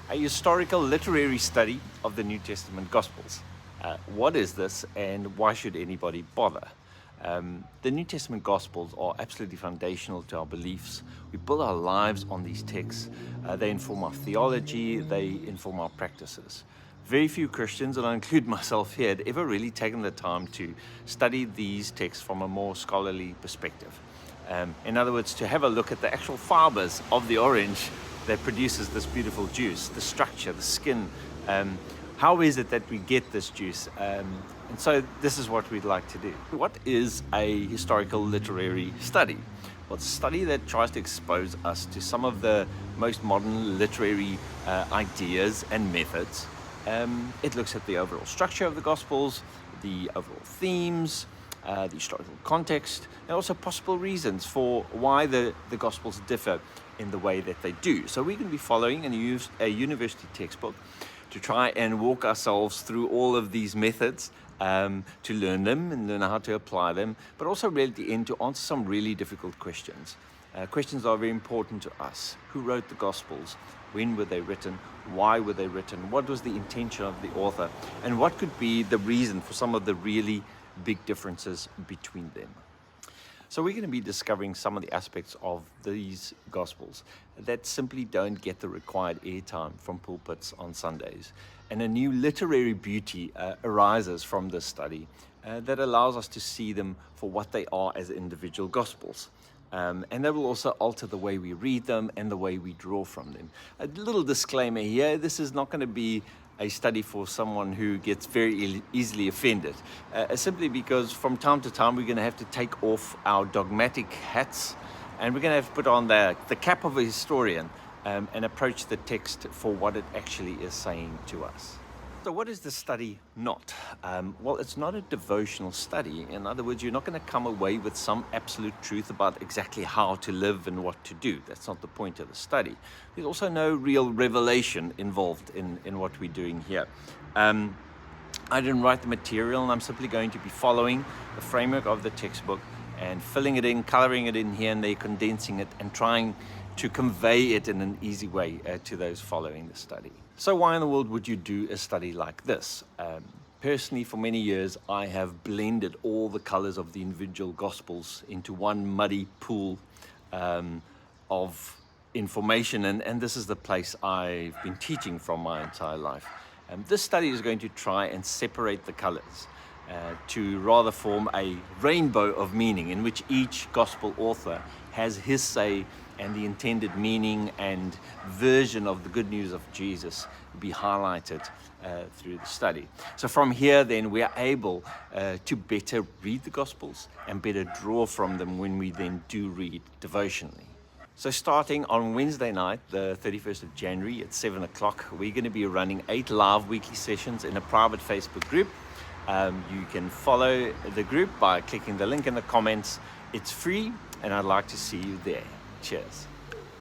a historical literary study of the New Testament Gospels. What is this, and why should anybody bother? The New Testament Gospels are absolutely foundational to our beliefs. We build our lives on these texts. They inform our theology, they inform our practices. Very few Christians, and I include myself here, had ever really taken the time to study these texts from a more scholarly perspective. In other words, to have a look at the actual fibers of the orange that produces this beautiful juice, the structure, the skin. How is it that we get this juice? And so this is what we'd like to do. What is a historical literary study? Well, it's a study that tries to expose us to some of the most modern literary ideas and methods. It looks at the overall structure of the Gospels, the overall themes, the historical context, and also possible reasons for why the Gospels differ in the way that they do. So we're going to be following a university textbook to try and walk ourselves through all of these methods, to learn them and learn how to apply them, but also really at the end to answer some really difficult questions. Questions that are very important to us. Who wrote the Gospels? When were they written? Why were they written? What was the intention of the author? And what could be the reason for some of the really big differences between them? So we're going to be discovering some of the aspects of these Gospels that simply don't get the required airtime from pulpits on Sundays. And a new literary beauty arises from this study that allows us to see them for what they are as individual Gospels. And that will also alter the way we read them and the way we draw from them. A little disclaimer here, this is not going to be a study for someone who gets very easily offended, simply because from time to time we're going to have to take off our dogmatic hats and we're going to have to put on the cap of a historian and approach the text for what it actually is saying to us. So what is the study not? Well, it's not a devotional study. In other words, you're not going to come away with some absolute truth about exactly how to live and what to do. That's not the point of the study. There's also no real revelation involved in what we're doing here. I didn't write the material, and I'm simply going to be following the framework of the textbook and filling it in, coloring it in here and there, condensing it, and trying to convey it in an easy way to those following the study. So why in the world would you do a study like this? Personally, for many years, I have blended all the colors of the individual Gospels into one muddy pool of information, and this is the place I've been teaching from my entire life. This study is going to try and separate the colors to rather form a rainbow of meaning in which each Gospel author has his say and the intended meaning and version of the good news of Jesus be highlighted through the study. So from here then we are able to better read the Gospels and better draw from them when we then do read devotionally. So starting on Wednesday night, the 31st of January at 7 o'clock, we're going to be running 8 live weekly sessions in a private Facebook group. You can follow the group by clicking the link in the comments. It's free, and I'd like to see you there. Cheers.